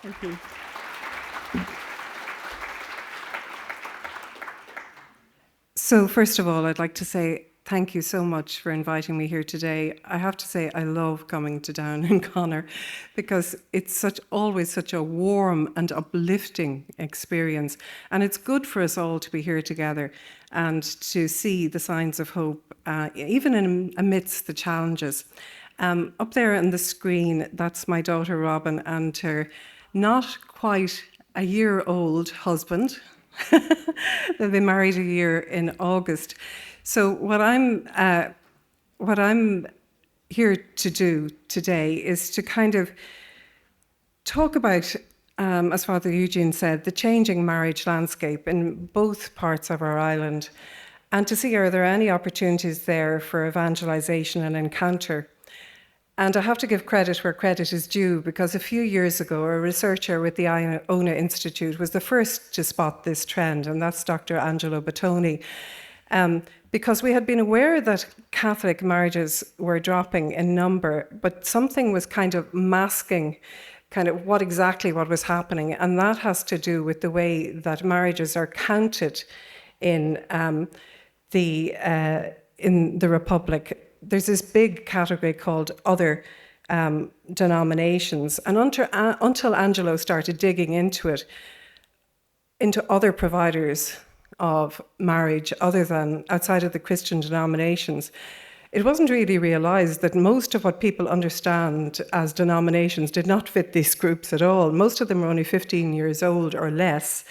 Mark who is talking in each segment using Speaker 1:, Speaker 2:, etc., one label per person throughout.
Speaker 1: Thank you. So first of all, I'd like to say thank you so much for inviting me here today. I have to say I love coming to Down in Connor because it's always such a warm and uplifting experience. And it's good for us all to be here together and to see the signs of hope, even amidst the challenges. Up there on the screen, that's my daughter Robin and her not quite a year old husband. They've been married a year in August. So what I'm here to do today is to kind of talk about, as Father Eugene said, the changing marriage landscape in both parts of our island, and to see are there any opportunities there for evangelization and encounter. And I have to give credit where credit is due, because a few years ago, a researcher with the Iona Institute was the first to spot this trend, and that's Dr. Angelo Bottoni. Because we had been aware that Catholic marriages were dropping in number, but something was kind of masking kind of what was happening, and that has to do with the way that marriages are counted in the Republic. There's this big category called other denominations, and until Angelo started digging into it, into other providers of marriage other than outside of the Christian denominations, it wasn't really realised that most of what people understand as denominations did not fit these groups at all. Most of them are only 15 years old or less,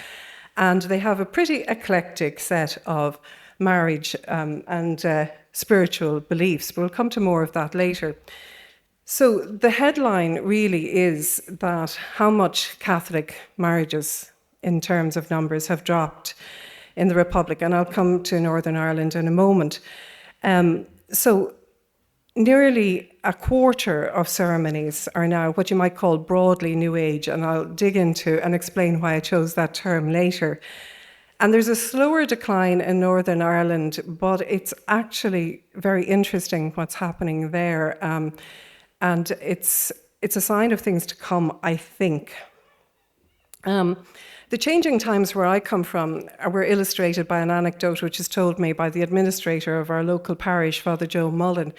Speaker 1: and they have a pretty eclectic set of marriage and spiritual beliefs. We'll come to more of that later. So the headline really is that how much Catholic marriages in terms of numbers have dropped in the Republic, and I'll come to Northern Ireland in a moment. So nearly a quarter of ceremonies are now what you might call broadly New Age, and I'll dig into and explain why I chose that term later. And there's a slower decline in Northern Ireland, but it's actually very interesting what's happening there. And it's a sign of things to come, I think. The changing times where I come from were illustrated by an anecdote which is told me by the administrator of our local parish, Father Joe Mullen,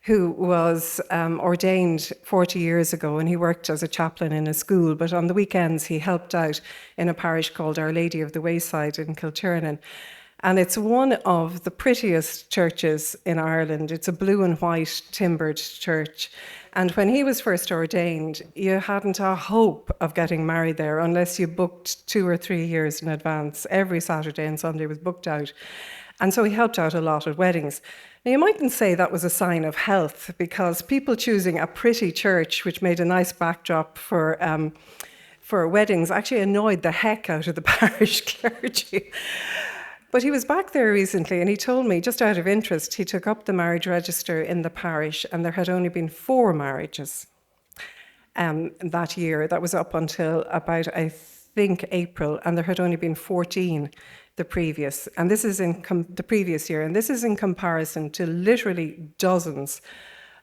Speaker 1: who was ordained 40 years ago, and he worked as a chaplain in a school, but on the weekends he helped out in a parish called Our Lady of the Wayside in Kilternan. And it's one of the prettiest churches in Ireland. It's a blue and white timbered church. And when he was first ordained, you hadn't a hope of getting married there unless you booked 2 or 3 years in advance. Every Saturday and Sunday was booked out. And so he helped out a lot at weddings. Now, you mightn't say that was a sign of health, because people choosing a pretty church, which made a nice backdrop for weddings, actually annoyed the heck out of the parish clergy. But he was back there recently, and he told me, just out of interest, he took up the marriage register in the parish, and there had only been 4 marriages that year. That was up until about, I think, April, and there had only been 14 the previous. And this is in the previous year, and this is in comparison to literally dozens,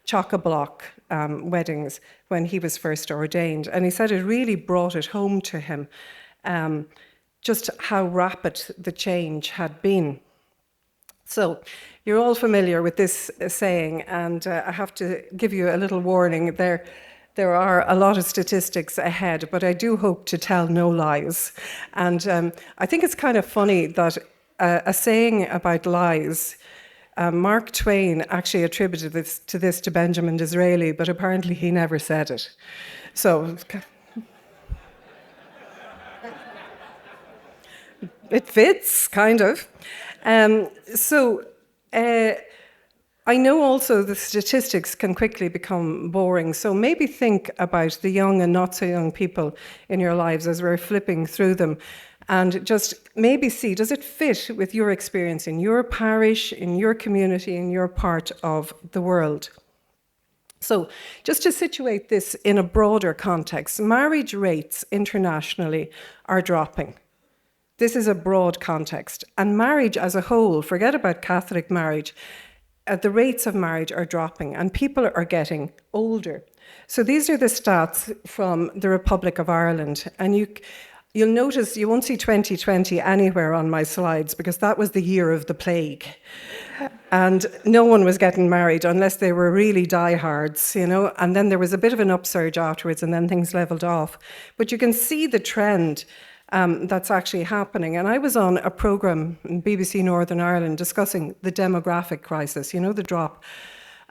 Speaker 1: chock-a-block weddings when he was first ordained. And he said it really brought it home to him. Just how rapid the change had been. So you're all familiar with this saying, and I have to give you a little warning. There are a lot of statistics ahead, but I do hope to tell no lies. And I think it's kind of funny that a saying about lies, Mark Twain actually attributed this to Benjamin Disraeli, but apparently he never said it. So it fits, kind of. I know also the statistics can quickly become boring, so maybe think about the young and not so young people in your lives as we're flipping through them, and just maybe see, does it fit with your experience in your parish, in your community, in your part of the world? So just to situate this in a broader context, marriage rates internationally are dropping. This is a broad context. And marriage as a whole, forget about Catholic marriage, the rates of marriage are dropping and people are getting older. So these are the stats from the Republic of Ireland, and you'll notice you won't see 2020 anywhere on my slides because that was the year of the plague. And no one was getting married unless they were really diehards, and then there was a bit of an upsurge afterwards and then things leveled off. But you can see the trend that's actually happening. And I was on a programme in BBC Northern Ireland discussing the demographic crisis, the drop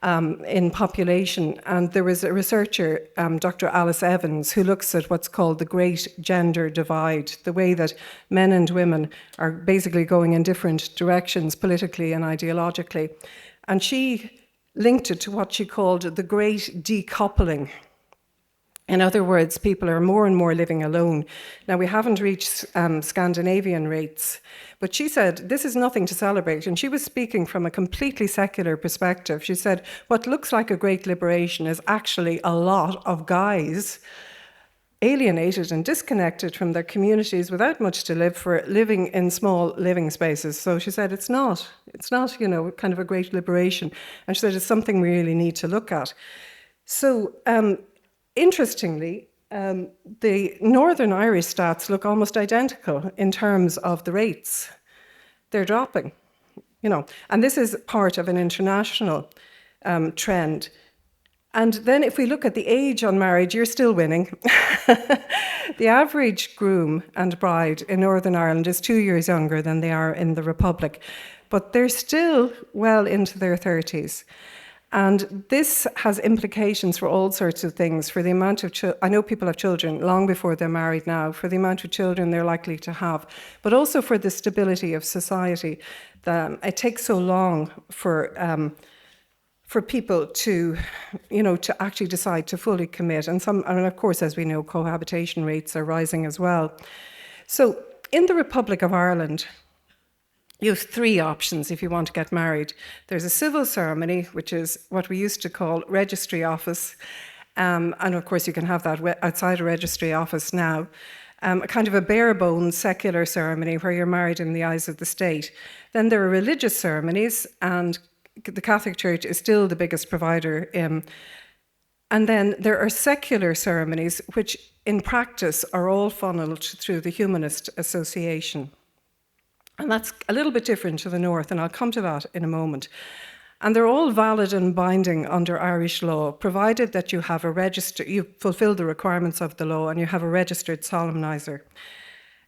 Speaker 1: in population. And there was a researcher, Dr. Alice Evans, who looks at what's called the great gender divide, the way that men and women are basically going in different directions politically and ideologically. And she linked it to what she called the great decoupling. In other words, people are more and more living alone. Now, we haven't reached Scandinavian rates, but she said this is nothing to celebrate. And she was speaking from a completely secular perspective. She said what looks like a great liberation is actually a lot of guys alienated and disconnected from their communities without much to live for, living in small living spaces. So she said it's not, kind of a great liberation. And she said it's something we really need to look at. So, interestingly, the Northern Irish stats look almost identical in terms of the rates. They're dropping, and this is part of an international trend. And then if we look at the age on marriage, you're still winning. The average groom and bride in Northern Ireland is 2 years younger than they are in the Republic, but they're still well into their 30s. And this has implications for all sorts of things, for the amount of I know people have children long before they're married now, for the amount of children they're likely to have, but also for the stability of society. It takes so long for people to actually decide to fully commit. And of course, as we know, cohabitation rates are rising as well. So in the Republic of Ireland, you have 3 options if you want to get married. There's a civil ceremony, which is what we used to call registry office. And of course, you can have that outside a registry office now. A kind of a bare bones secular ceremony where you're married in the eyes of the state. Then there are religious ceremonies, and the Catholic Church is still the biggest provider. And then there are secular ceremonies, which in practice are all funneled through the Humanist Association. And that's a little bit different to the North, and I'll come to that in a moment. And they're all valid and binding under Irish law, provided that you have you fulfill the requirements of the law and you have a registered solemnizer.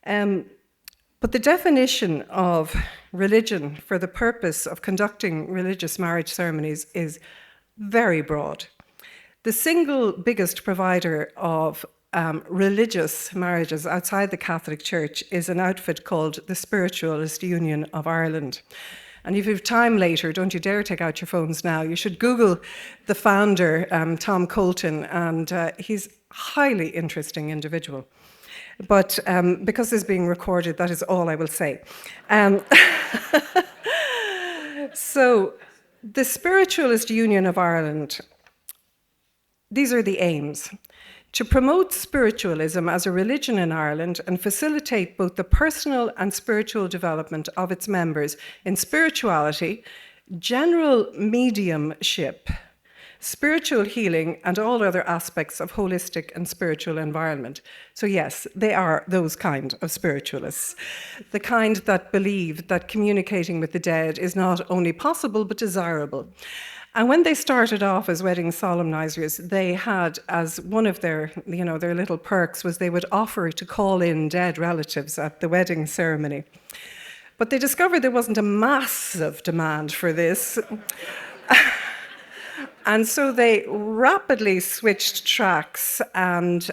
Speaker 1: But the definition of religion for the purpose of conducting religious marriage ceremonies is very broad. The single biggest provider of religious marriages outside the Catholic Church is an outfit called the Spiritualist Union of Ireland. And if you have time later, don't you dare take out your phones now. You should Google the founder, Tom Colton, and he's a highly interesting individual. But because this is being recorded, that is all I will say. So the Spiritualist Union of Ireland, these are the aims: to promote spiritualism as a religion in Ireland and facilitate both the personal and spiritual development of its members in spirituality, general mediumship, spiritual healing, and all other aspects of holistic and spiritual environment. So yes, they are those kind of spiritualists, the kind that believe that communicating with the dead is not only possible but desirable. And when they started off as wedding solemnizers, they had as one of their little perks was they would offer to call in dead relatives at the wedding ceremony. But they discovered there wasn't a massive demand for this. And so they rapidly switched tracks, and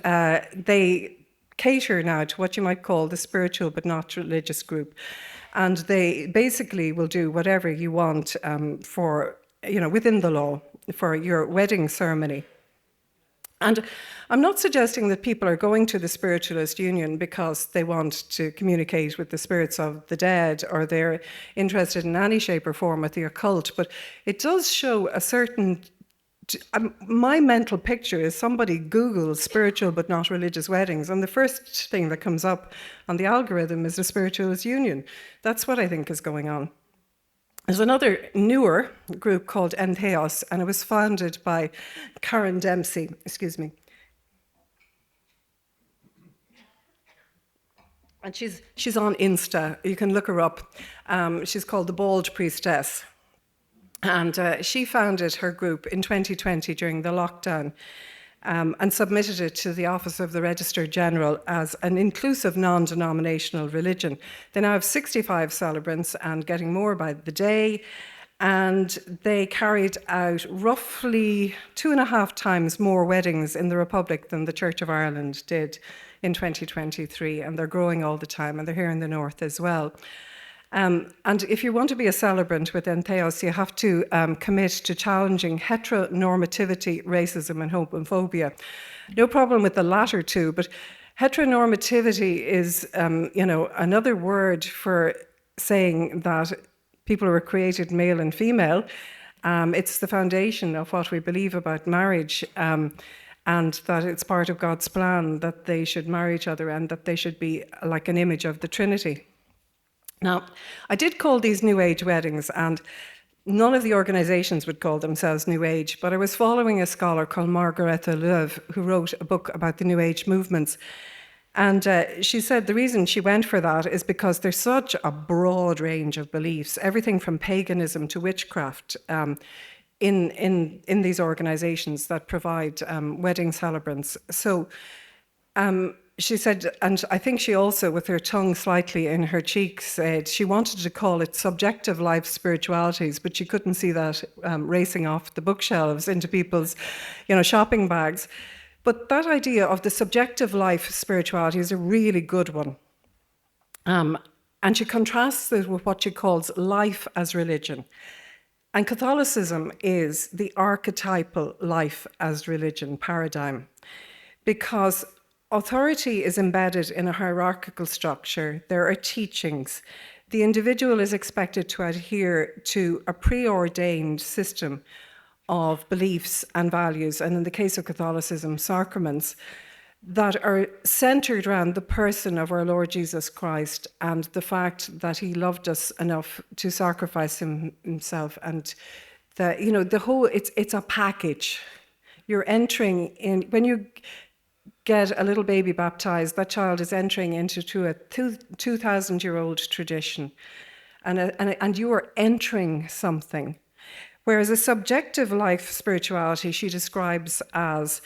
Speaker 1: they cater now to what you might call the spiritual but not religious group. And they basically will do whatever you want within the law for your wedding ceremony. And I'm not suggesting that people are going to the Spiritualist Union because they want to communicate with the spirits of the dead or they're interested in any shape or form with the occult, but it does show a certain... my mental picture is somebody Googles spiritual but not religious weddings, and the first thing that comes up on the algorithm is the Spiritualist Union. That's what I think is going on. There's another newer group called Entheos, and it was founded by Karen Dempsey, excuse me. And she's on Insta. You can look her up. She's called the Bald Priestess. And she founded her group in 2020 during the lockdown and submitted it to the Office of the Registrar General as an inclusive non-denominational religion. They now have 65 celebrants and getting more by the day. And they carried out roughly 2.5 times more weddings in the Republic than the Church of Ireland did in 2023. And they're growing all the time, and they're here in the north as well. And if you want to be a celebrant with Entheos, you have to commit to challenging heteronormativity, racism, and homophobia. No problem with the latter two, but heteronormativity is, another word for saying that people were created male and female. It's the foundation of what we believe about marriage, and that it's part of God's plan that they should marry each other and that they should be like an image of the Trinity. Now, I did call these New Age weddings, and none of the organisations would call themselves New Age, but I was following a scholar called Margaretha Löw, who wrote a book about the New Age movements. And she said the reason she went for that is because there's such a broad range of beliefs, everything from paganism to witchcraft, in these organisations that provide wedding celebrants. So she said, and I think she also, with her tongue slightly in her cheek, said she wanted to call it subjective life spiritualities, but she couldn't see that racing off the bookshelves into people's, shopping bags. But that idea of the subjective life spirituality is a really good one. And she contrasts it with what she calls life as religion. And Catholicism is the archetypal life as religion paradigm, because authority is embedded in a hierarchical structure. There are teachings. The individual is expected to adhere to a preordained system of beliefs and values, and in the case of Catholicism, sacraments, that are centered around the person of our Lord Jesus Christ and the fact that he loved us enough to sacrifice himself. And the whole, it's a package. You're entering in, when you get a little baby baptized, that child is entering into a 2,000-year-old tradition, and you are entering something. Whereas a subjective life spirituality she describes as,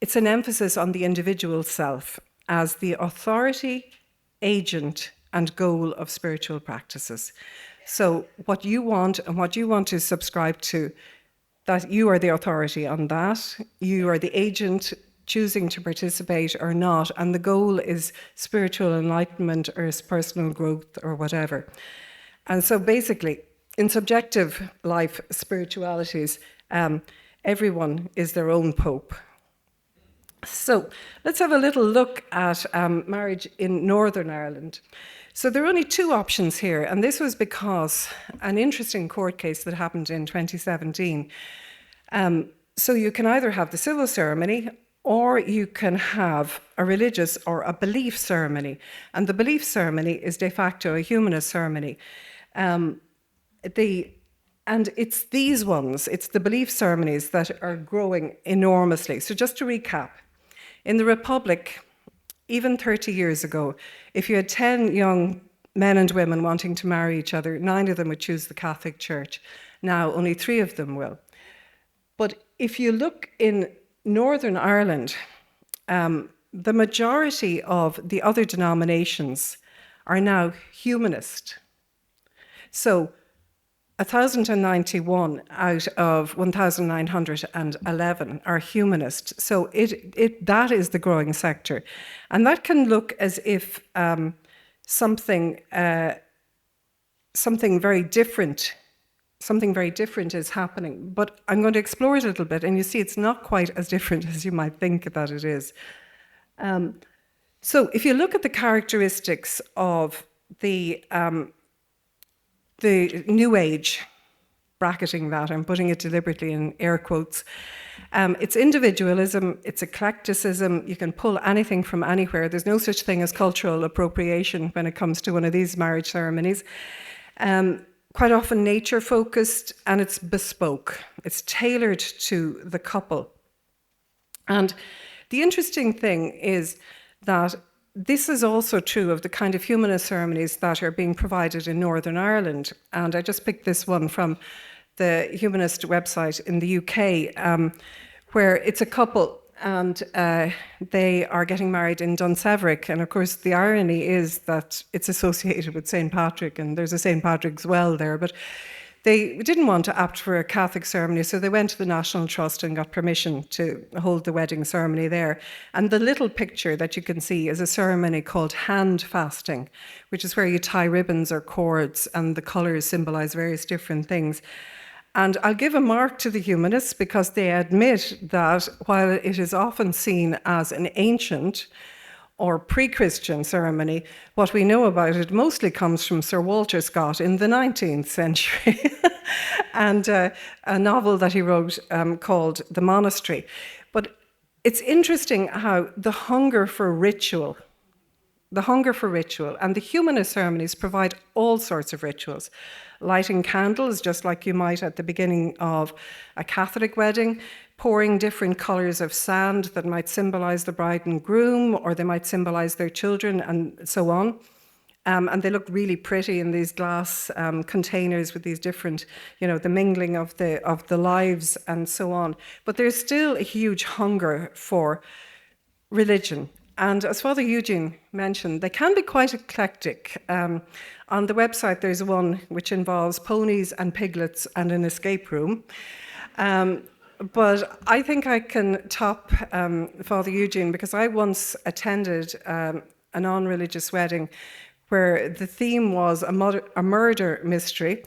Speaker 1: it's an emphasis on the individual self as the authority, agent, and goal of spiritual practices. So what you want and what you want to subscribe to, that you are the authority on that, you are the agent choosing to participate or not, and the goal is spiritual enlightenment or personal growth or whatever. And so basically, in subjective life spiritualities, everyone is their own pope. So let's have a little look at marriage in Northern Ireland. So there are only two options here, and this was because an interesting court case that happened in 2017. So you can either have the civil ceremony, or you can have a religious or a belief ceremony. And the belief ceremony is de facto a humanist ceremony. And it's these ones, it's the belief ceremonies that are growing enormously. So just to recap, in the Republic, even 30 years ago, if you had 10 young men and women wanting to marry each other, 9 of them would choose the Catholic Church. Now, only 3 of them will. But if you look in Northern Ireland, the majority of the other denominations are now humanist. So 1,091 out of 1,911 are humanist. So that is the growing sector. And that can look as if something very different is happening. But I'm going to explore it a little bit, and you see it's not quite as different as you might think that it is. So if you look at the characteristics of the New Age, bracketing that, I'm putting it deliberately in air quotes, it's individualism, it's eclecticism, you can pull anything from anywhere. There's no such thing as cultural appropriation when it comes to one of these marriage ceremonies. quite often nature focused, and it's bespoke. It's tailored to the couple. And the interesting thing is that this is also true of the kind of humanist ceremonies that are being provided in Northern Ireland. And I just picked this one from the humanist website in the UK, where it's a couple and they are getting married in Dunseverick. And of course, the irony is that it's associated with St. Patrick, and there's a St. Patrick's well there. But they didn't want to opt for a Catholic ceremony, so they went to the National Trust and got permission to hold the wedding ceremony there. And the little picture that you can see is a ceremony called hand fasting, which is where you tie ribbons or cords, and the colours symbolise various different things. And I'll give a mark to the humanists because they admit that while it is often seen as an ancient or pre-Christian ceremony, what we know about it mostly comes from Sir Walter Scott in the 19th century and a novel that he wrote called The Monastery. But it's interesting how the hunger for ritual, and the humanist ceremonies provide all sorts of rituals. Lighting candles, just like you might at the beginning of a Catholic wedding, pouring different colours of sand that might symbolise the bride and groom, or they might symbolise their children, and so on. And they look really pretty in these glass containers with these different, the mingling of the lives and so on. But there's still a huge hunger for religion. And as Father Eugene mentioned, they can be quite eclectic. On the website, there's one which involves ponies and piglets and an escape room. But I think I can top Father Eugene, because I once attended a non-religious wedding where the theme was a murder mystery.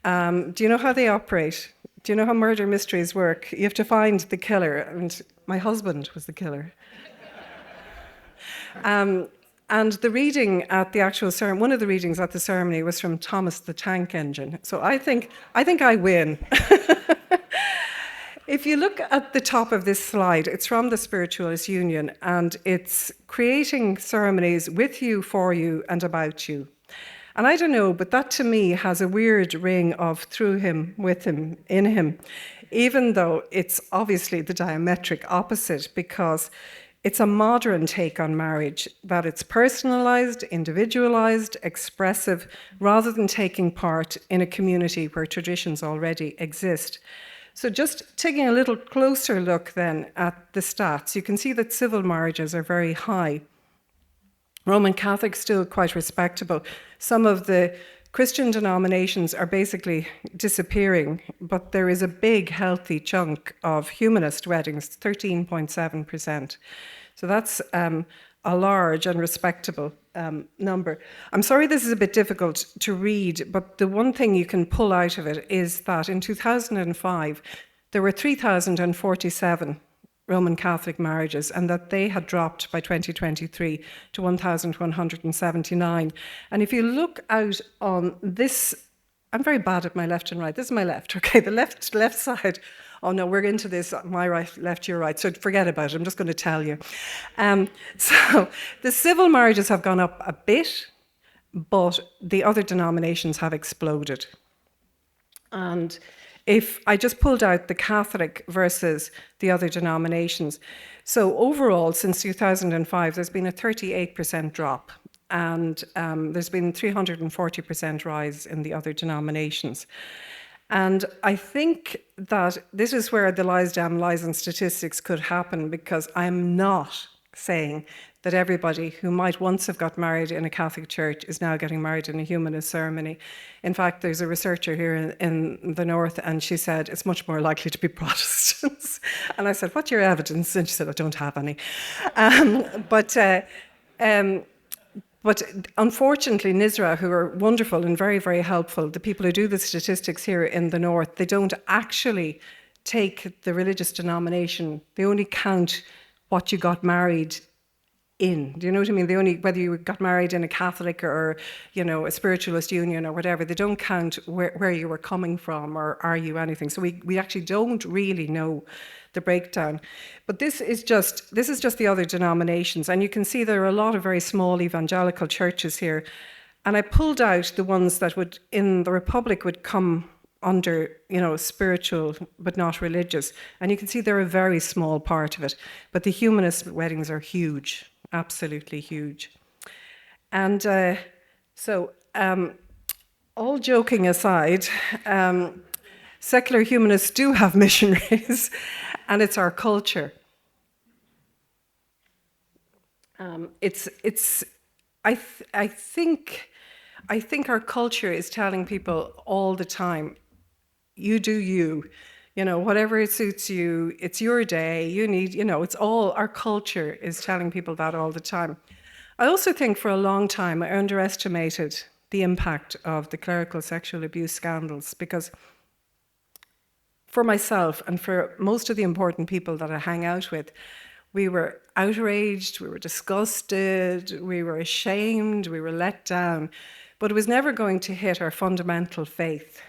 Speaker 1: Do you know how they operate? Do you know how murder mysteries work? You have to find the killer, and my husband was the killer. And the reading at the actual ceremony, one of the readings at the ceremony was from Thomas the Tank Engine. So I think I win. If you look at the top of this slide, it's from the Spiritualist Union, and it's creating ceremonies with you, for you, and about you. And I don't know, but that to me has a weird ring of through him, with him, in him, even though it's obviously the diametric opposite, because it's a modern take on marriage, that it's personalised, individualised, expressive, rather than taking part in a community where traditions already exist. So just taking a little closer look then at the stats, you can see that civil marriages are very high. Roman Catholics still quite respectable. Some of the Christian denominations are basically disappearing, but there is a big, healthy chunk of humanist weddings, 13.7%. So that's a large and respectable number. I'm sorry this is a bit difficult to read, but the one thing you can pull out of it is that in 2005, there were 3,047 Roman Catholic marriages, and that they had dropped by 2023 to 1,179. And if you look out on this, I'm very bad at my left and right. This is my left, okay? The left side. Oh no, we're into this, my right, left, your right. So forget about it, I'm just going to tell you. So the civil marriages have gone up a bit, but the other denominations have exploded. And if I just pulled out the Catholic versus the other denominations. So overall, since 2005, there's been a 38% drop, and there's been 340% rise in the other denominations. And I think that this is where the lies, damn lies and statistics could happen, because I'm not saying that everybody who might once have got married in a Catholic church is now getting married in a humanist ceremony. In fact, there's a researcher here in the north, and she said it's much more likely to be Protestants. And I said, what's your evidence? And she said, I don't have any. But unfortunately, NISRA, who are wonderful and very, very helpful, the people who do the statistics here in the north, they don't actually take the religious denomination. They only count what you got married in. Do you know what I mean? They only, whether you got married in a Catholic or, a spiritualist union or whatever, they don't count where you were coming from or are you anything. So we actually don't really know the breakdown. But this is just the other denominations. And you can see there are a lot of very small evangelical churches here. And I pulled out the ones that would, in the Republic, would come under, spiritual but not religious. And you can see they're a very small part of it. But the humanist weddings are huge, absolutely huge. And all joking aside, secular humanists do have missionaries, and it's our culture. I think our culture is telling people all the time, you do you, whatever suits you, it's your day, you need, it's all, our culture is telling people that all the time. I also think for a long time I underestimated the impact of the clerical sexual abuse scandals, because for myself and for most of the important people that I hang out with, we were outraged, we were disgusted, we were ashamed, we were let down, but it was never going to hit our fundamental faith.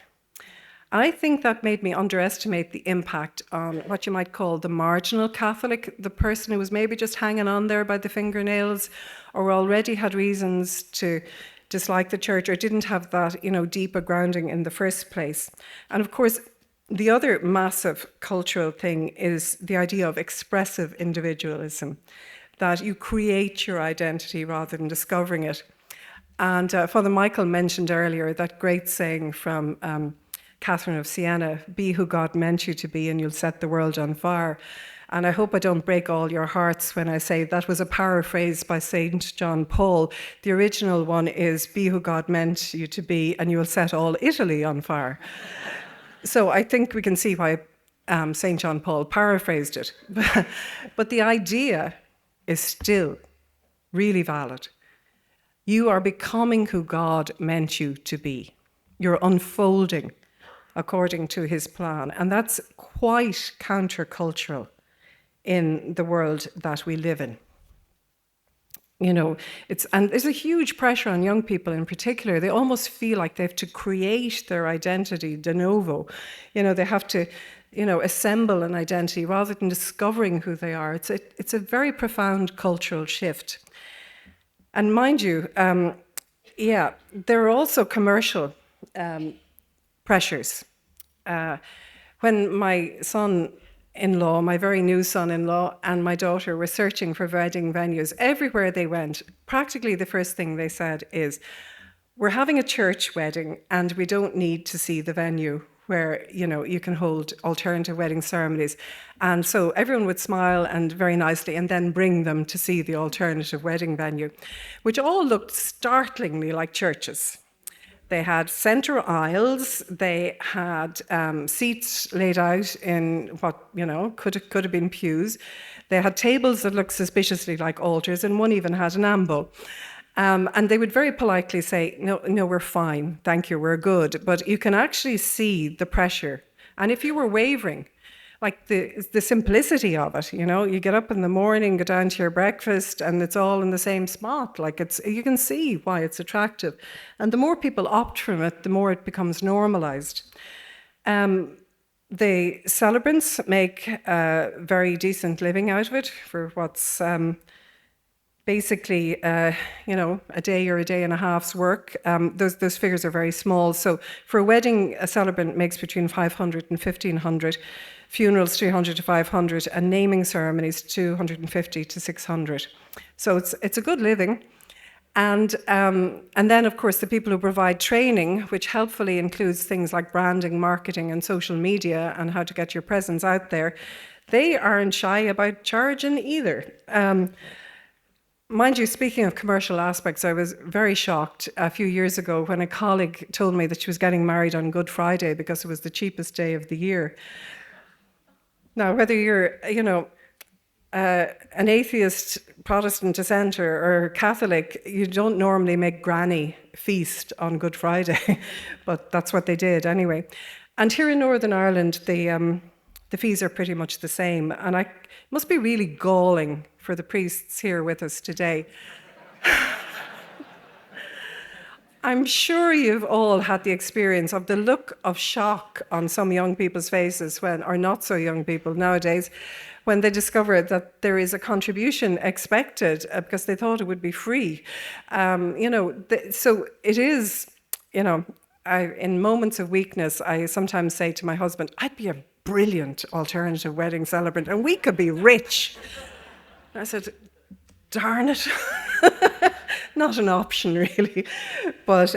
Speaker 1: I think that made me underestimate the impact on what you might call the marginal Catholic, the person who was maybe just hanging on there by the fingernails, or already had reasons to dislike the church, or didn't have that, deeper grounding in the first place. And of course, the other massive cultural thing is the idea of expressive individualism, that you create your identity rather than discovering it. And Father Michael mentioned earlier that great saying from Catherine of Siena, be who God meant you to be and you'll set the world on fire. And I hope I don't break all your hearts when I say that was a paraphrase by St. John Paul. The original one is, be who God meant you to be and you'll set all Italy on fire. So I think we can see why St. John Paul paraphrased it. But the idea is still really valid. You are becoming who God meant you to be. You're unfolding according to his plan. And that's quite countercultural in the world that we live in. And there's a huge pressure on young people in particular. They almost feel like they have to create their identity de novo. They have to, assemble an identity rather than discovering who they are. It's a very profound cultural shift. And mind you, there are also commercial pressures. When my son-in-law, my very new son-in-law, and my daughter were searching for wedding venues, everywhere they went, practically the first thing they said is, we're having a church wedding and we don't need to see the venue where, you can hold alternative wedding ceremonies. And so everyone would smile and very nicely and then bring them to see the alternative wedding venue, which all looked startlingly like churches. They had centre aisles, they had seats laid out in what, could have been pews. They had tables that looked suspiciously like altars, and one even had an ambo. And they would very politely say, no, we're fine, thank you, we're good. But you can actually see the pressure. And if you were wavering, like the simplicity of it, you get up in the morning, go down to your breakfast, and it's all in the same spot. You can see why it's attractive. And the more people opt from it, the more it becomes normalized. The celebrants make a very decent living out of it for what's basically, a day or a day and a half's work. Those figures are very small. So for a wedding, a celebrant makes between 500 and 1,500, funerals 300 to 500, and naming ceremonies 250 to 600. So it's a good living. And then, of course, the people who provide training, which helpfully includes things like branding, marketing, and social media, and how to get your presence out there, they aren't shy about charging either. Mind you, speaking of commercial aspects, I was very shocked a few years ago when a colleague told me that she was getting married on Good Friday because it was the cheapest day of the year. Now, whether you're, an atheist, Protestant dissenter, or Catholic, you don't normally make granny feast on Good Friday, but that's what they did anyway. And here in Northern Ireland, the fees are pretty much the same, and it must be really galling for the priests here with us today. I'm sure you've all had the experience of the look of shock on some young people's faces or not so young people nowadays, when they discover that there is a contribution expected because they thought it would be free. So it is, in moments of weakness, I sometimes say to my husband, I'd be a brilliant alternative wedding celebrant and we could be rich. I said, darn it. Not an option, really. But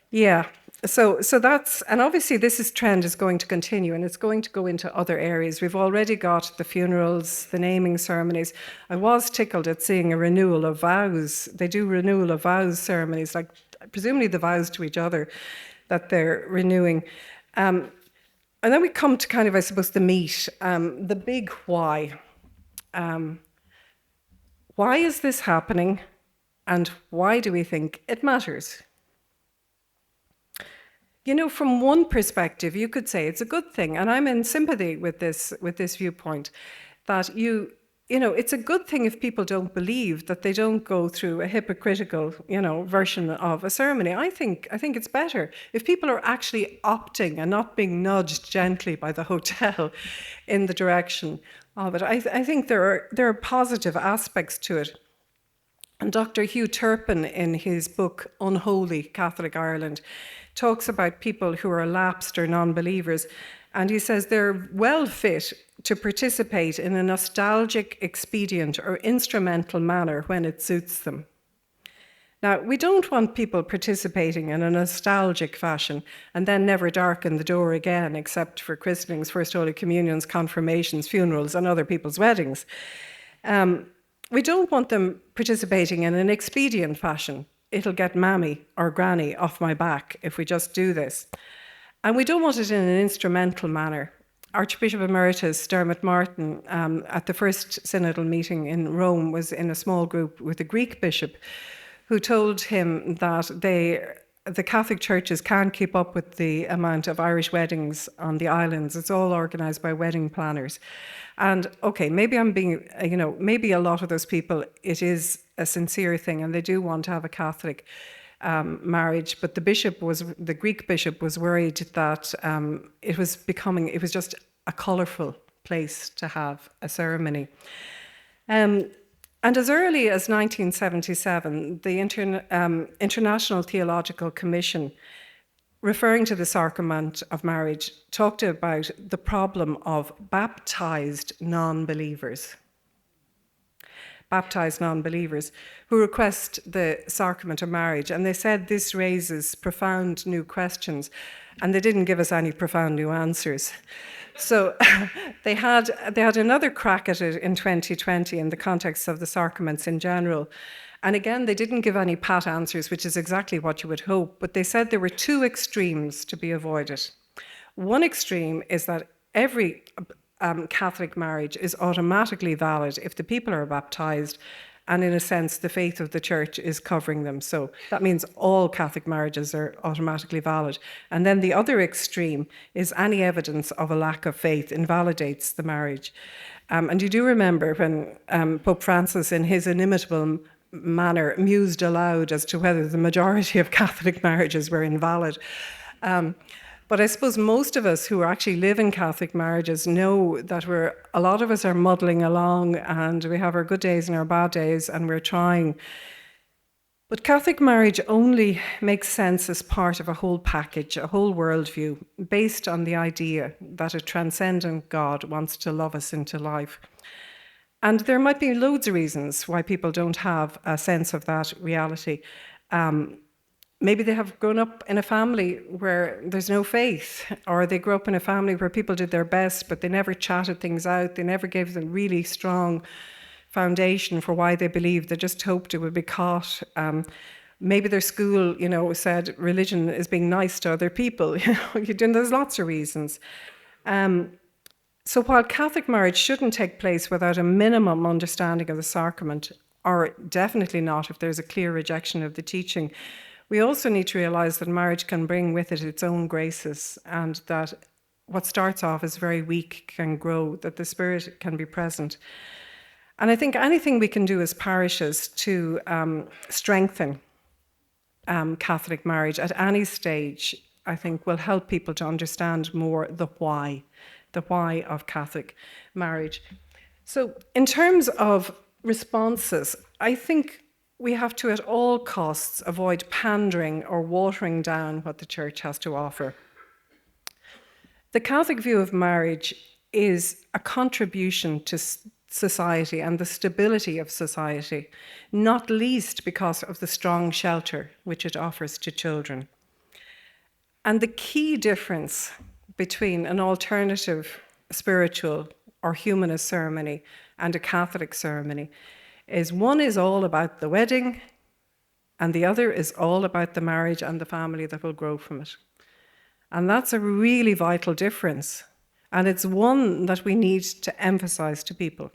Speaker 1: yeah, so that's, and obviously this trend is going to continue and it's going to go into other areas. We've already got the funerals, the naming ceremonies. I was tickled at seeing a renewal of vows. They do renewal of vows ceremonies, like presumably the vows to each other that they're renewing. And then we come to kind of, I suppose, the meat, the big why. Why is this happening? And why do we think it matters? From one perspective, you could say it's a good thing, and I'm in sympathy with this viewpoint, that it's a good thing if people don't believe, that they don't go through a hypocritical, version of a ceremony. I think it's better if people are actually opting and not being nudged gently by the hotel in the direction of it. I think there are positive aspects to it. And Dr. Hugh Turpin, in his book Unholy Catholic Ireland, talks about people who are lapsed or non-believers, and he says they're well fit to participate in a nostalgic, expedient or instrumental manner when it suits them. Now, we don't want people participating in a nostalgic fashion and then never darken the door again except for christenings, First Holy Communions, confirmations, funerals and other people's weddings. We don't want them participating in an expedient fashion. It'll get mammy or granny off my back if we just do this. And we don't want it in an instrumental manner. Archbishop Emeritus Dermot Martin, at the first synodal meeting in Rome, was in a small group with a Greek bishop who told him that the Catholic churches can't keep up with the amount of Irish weddings on the islands. It's all organised by wedding planners. And okay, maybe I'm being, maybe a lot of those people, it is a sincere thing and they do want to have a Catholic marriage. But the Greek bishop was worried that it was just a colourful place to have a ceremony. And as early as 1977, the International Theological Commission, referring to the sacrament of marriage, talked about the problem of baptized non-believers. Baptized non-believers who request the sacrament of marriage. And they said this raises profound new questions, and they didn't give us any profound new answers. So they had another crack at it in 2020 in the context of the sacraments in general. And again, they didn't give any pat answers, which is exactly what you would hope, but they said there were two extremes to be avoided. One extreme is that every Catholic marriage is automatically valid if the people are baptized, and in a sense, the faith of the church is covering them. So that means all Catholic marriages are automatically valid. And then the other extreme is any evidence of a lack of faith invalidates the marriage. And you do remember when Pope Francis, in his inimitable manner, mused aloud as to whether the majority of Catholic marriages were invalid. But I suppose most of us who actually live in Catholic marriages know that a lot of us are muddling along and we have our good days and our bad days and we're trying. But Catholic marriage only makes sense as part of a whole package, a whole worldview, based on the idea that a transcendent God wants to love us into life. And there might be loads of reasons why people don't have a sense of that reality. Maybe they have grown up in a family where there's no faith, or they grew up in a family where people did their best, but they never chatted things out. They never gave them really strong foundation for why they believed. They just hoped it would be caught. Maybe their school, said religion is being nice to other people. There's lots of reasons. So while Catholic marriage shouldn't take place without a minimum understanding of the sacrament, or definitely not if there's a clear rejection of the teaching, we also need to realise that marriage can bring with it its own graces, and that what starts off as very weak can grow, that the Spirit can be present. And I think anything we can do as parishes to strengthen Catholic marriage at any stage, I think will help people to understand more the why of Catholic marriage. So, in terms of responses, I think we have to, at all costs, avoid pandering or watering down what the church has to offer. The Catholic view of marriage is a contribution to society and the stability of society, not least because of the strong shelter which it offers to children. And the key difference between an alternative spiritual or humanist ceremony and a Catholic ceremony is one is all about the wedding and the other is all about the marriage and the family that will grow from it. And that's a really vital difference. And it's one that we need to emphasize to people.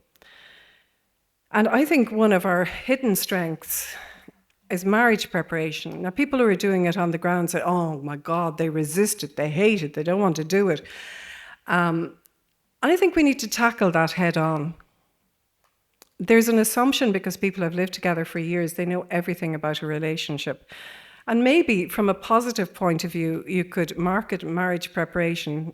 Speaker 1: And I think one of our hidden strengths is marriage preparation. Now, people who are doing it on the ground say, oh my God, they resist it, they hate it, they don't want to do it. I think we need to tackle that head on. There's an assumption because people have lived together for years, they know everything about a relationship. And maybe from a positive point of view, you could market marriage preparation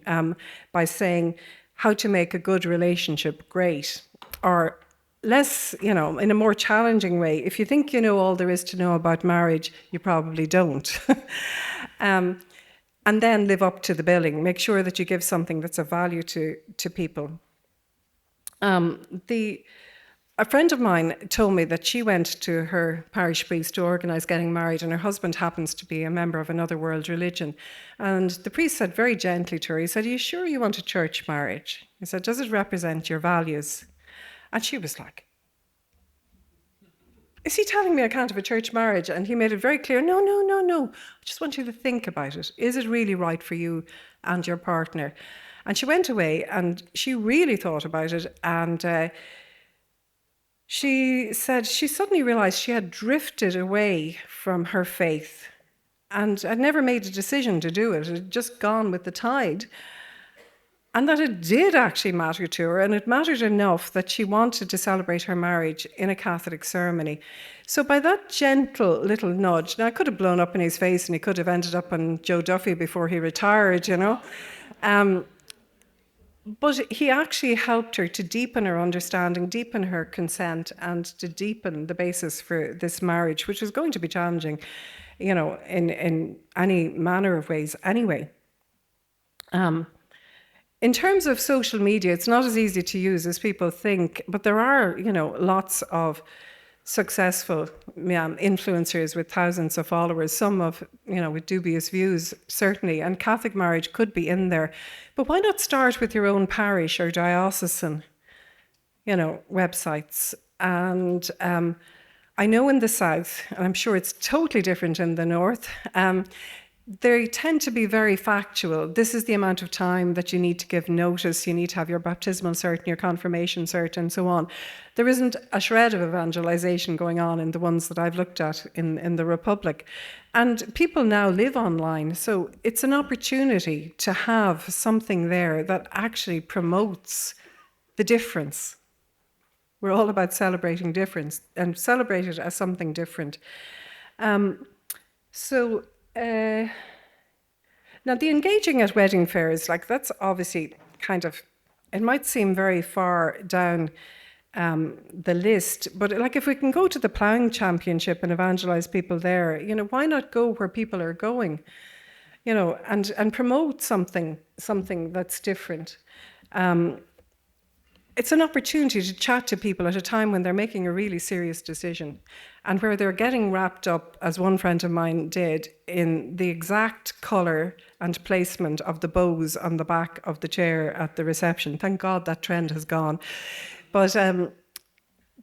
Speaker 1: by saying how to make a good relationship great, or less, in a more challenging way. If you think you know all there is to know about marriage, you probably don't. And then live up to the billing. Make sure that you give something that's of value to people. A friend of mine told me that she went to her parish priest to organise getting married, and her husband happens to be a member of another world religion. And the priest said very gently to her, he said, are you sure you want a church marriage? He said, does it represent your values? And she was like, is he telling me I can't have a church marriage? And he made it very clear, no. I just want you to think about it. Is it really right for you and your partner? And she went away and she really thought about it, and she said she suddenly realised she had drifted away from her faith and had never made a decision to do it. It had just gone with the tide. And that it did actually matter to her, and it mattered enough that she wanted to celebrate her marriage in a Catholic ceremony. So by that gentle little nudge, now I could have blown up in his face and he could have ended up on Joe Duffy before he retired, But he actually helped her to deepen her understanding, deepen her consent, and to deepen the basis for this marriage, which was going to be challenging, in any manner of ways anyway. In terms of social media, it's not as easy to use as people think, but there are, lots of successful influencers with thousands of followers, some of, with dubious views, certainly, and Catholic marriage could be in there. But why not start with your own parish or diocesan, websites? And I know in the south, and I'm sure it's totally different in the north, they tend to be very factual. This is the amount of time that you need to give notice. You need to have your baptismal cert and your confirmation cert and so on. There isn't a shred of evangelization going on in the ones that I've looked at in the Republic. And people now live online. So it's an opportunity to have something there that actually promotes the difference. We're all about celebrating difference and celebrate it as something different. Now the engaging at wedding fairs, that's obviously it might seem very far down the list, but if we can go to the ploughing championship and evangelize people there, why not go where people are going, and promote something that's different. It's an opportunity to chat to people at a time when they're making a really serious decision and where they're getting wrapped up, as one friend of mine did, in the exact colour and placement of the bows on the back of the chair at the reception. Thank God that trend has gone. But to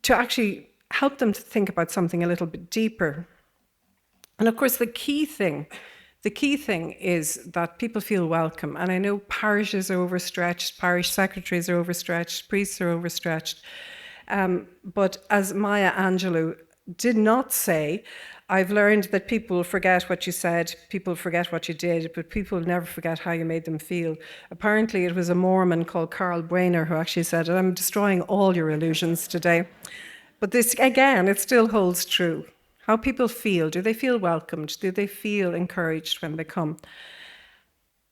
Speaker 1: actually help them to think about something a little bit deeper. And of course, the key thing is that people feel welcome. And I know parishes are overstretched, parish secretaries are overstretched, priests are overstretched. But as Maya Angelou did not say, I've learned that people forget what you said, people forget what you did, but people never forget how you made them feel. Apparently it was a Mormon called Carl Brainer who actually said, I'm destroying all your illusions today. But this, again, it still holds true. How people feel. Do they feel welcomed? Do they feel encouraged when they come?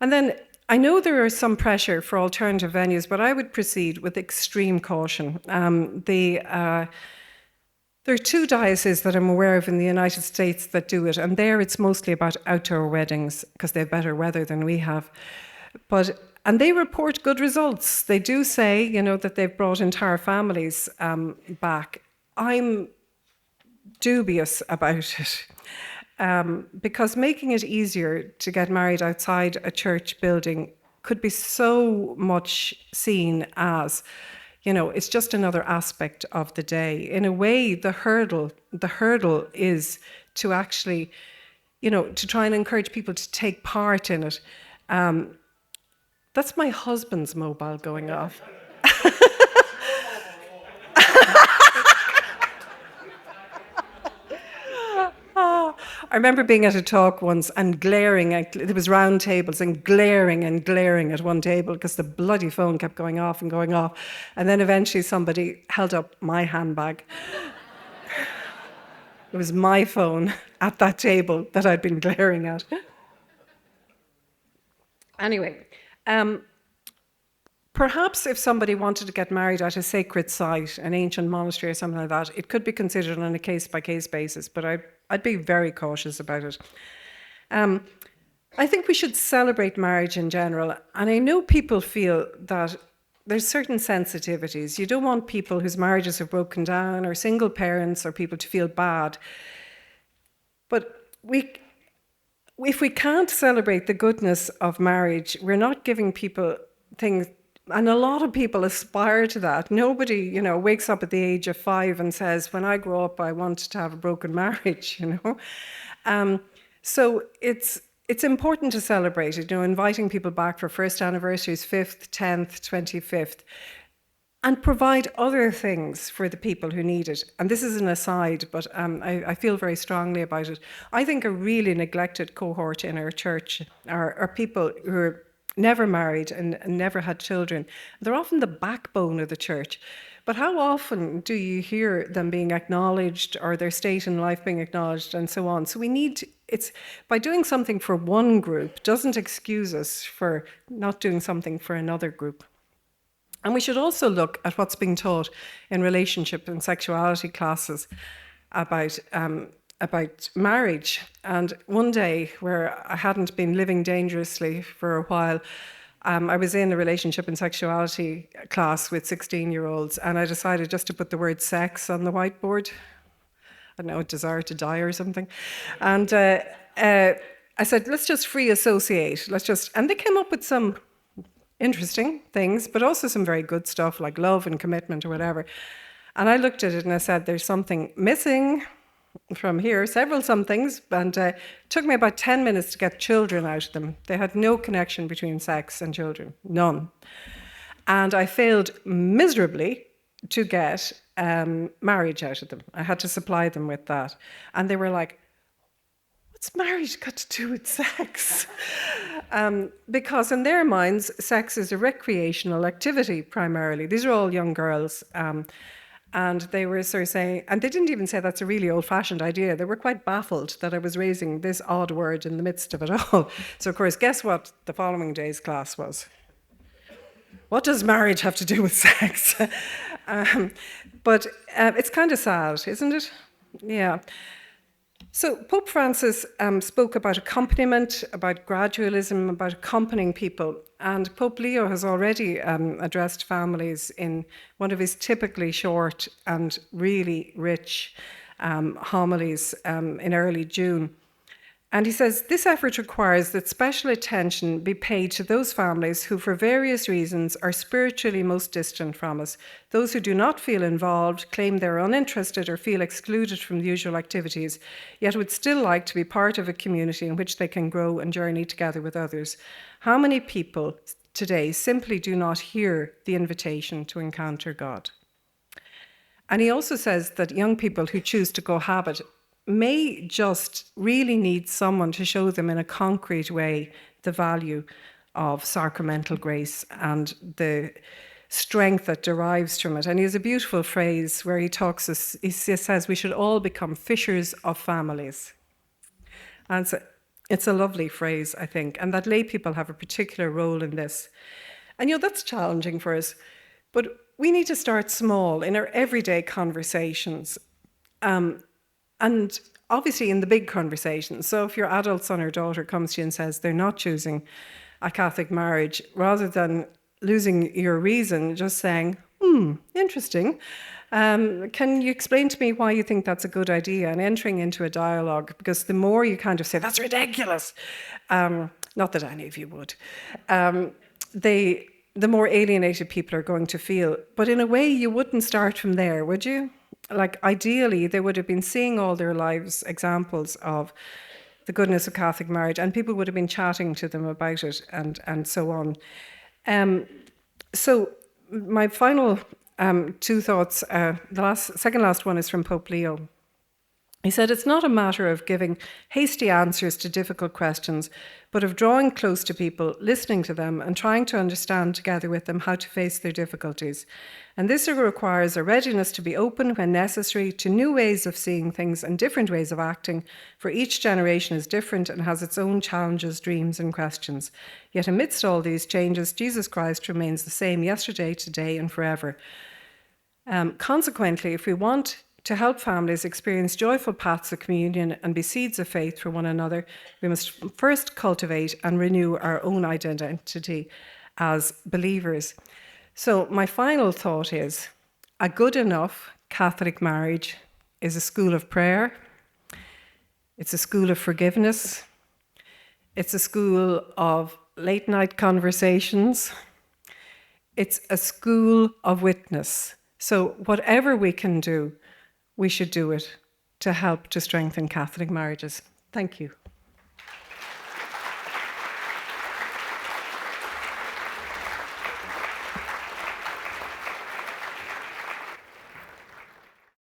Speaker 1: And then I know there is some pressure for alternative venues, but I would proceed with extreme caution. There are two dioceses that I'm aware of in the United States that do it, and there it's mostly about outdoor weddings because they have better weather than we have. And they report good results. They do say, that they've brought entire families back. I'm dubious about it. Because making it easier to get married outside a church building could be so much seen as, it's just another aspect of the day. In a way, the hurdle is to actually, to try and encourage people to take part in it. That's my husband's mobile going off. I remember being at a talk once and glaring at, there was round tables and glaring at one table because the bloody phone kept going off and going off. And then eventually somebody held up my handbag. It was my phone at that table that I'd been glaring at. Anyway, perhaps if somebody wanted to get married at a sacred site, an ancient monastery or something like that, it could be considered on a case-by-case basis, but I'd be very cautious about it. I think we should celebrate marriage in general, and I know people feel that there's certain sensitivities. You don't want people whose marriages have broken down or single parents or people to feel bad. But if we can't celebrate the goodness of marriage, we're not giving people things. And a lot of people aspire to that. Nobody, wakes up at the age of 5 and says, when I grow up, I want to have a broken marriage, So it's important to celebrate it, inviting people back for first anniversaries, 5th, 10th, 25th, and provide other things for the people who need it. And this is an aside, but I feel very strongly about it. I think a really neglected cohort in our church are people who are never married and never had children. They're often the backbone of the church. But how often do you hear them being acknowledged or their state in life being acknowledged and so on? So by doing something for one group doesn't excuse us for not doing something for another group. And we should also look at what's being taught in relationship and sexuality classes about marriage. And one day, where I hadn't been living dangerously for a while, I was in a relationship and sexuality class with 16-year-olds, and I decided just to put the word sex on the whiteboard. I don't know, a desire to die or something. And I said, let's just free associate. And they came up with some interesting things, but also some very good stuff like love and commitment or whatever. And I looked at it and I said, there's something missing from here, several somethings, and it took me about 10 minutes to get children out of them. They had no connection between sex and children, none. And I failed miserably to get marriage out of them. I had to supply them with that. And they were like, what's marriage got to do with sex? Because in their minds, sex is a recreational activity primarily. These are all young girls. And they were sort of saying, and they didn't even say that's a really old-fashioned idea. They were quite baffled that I was raising this odd word in the midst of it all. So, of course, guess what the following day's class was? What does marriage have to do with sex? But it's kind of sad, isn't it? Yeah. So Pope Francis spoke about accompaniment, about gradualism, about accompanying people. And Pope Leo has already addressed families in one of his typically short and really rich homilies in early June. And he says, this effort requires that special attention be paid to those families who, for various reasons, are spiritually most distant from us. Those who do not feel involved, claim they're uninterested or feel excluded from the usual activities, yet would still like to be part of a community in which they can grow and journey together with others. How many people today simply do not hear the invitation to encounter God? And he also says that young people who choose to cohabit may just really need someone to show them in a concrete way the value of sacramental grace and the strength that derives from it. And he has a beautiful phrase where he says we should all become fishers of families. And so It's a lovely phrase, I think, and that lay people have a particular role in this. And that's challenging for us, but we need to start small in our everyday conversations, and obviously in the big conversations. So if your adult son or daughter comes to you and says they're not choosing a Catholic marriage, rather than losing your reason, just saying, interesting. Can you explain to me why you think that's a good idea? And entering into a dialogue, because the more you kind of say, that's ridiculous, not that any of you would, the more alienated people are going to feel. But in a way, you wouldn't start from there, would you? Like, ideally, they would have been seeing all their lives examples of the goodness of Catholic marriage, and people would have been chatting to them about it, and so on. So my final two thoughts, the second last one is from Pope Leo. He said, it's not a matter of giving hasty answers to difficult questions, but of drawing close to people, listening to them, and trying to understand together with them how to face their difficulties. And this requires a readiness to be open when necessary to new ways of seeing things and different ways of acting, for each generation is different and has its own challenges, dreams, and questions. Yet amidst all these changes, Jesus Christ remains the same yesterday, today, and forever. Consequently, if we want to help families experience joyful paths of communion and be seeds of faith for one another, we must first cultivate and renew our own identity as believers. So my final thought is, a good enough Catholic marriage is a school of prayer, it's a school of forgiveness, it's a school of late night conversations, it's a school of witness. So whatever we can do, we should do it to help to strengthen Catholic marriages. Thank you.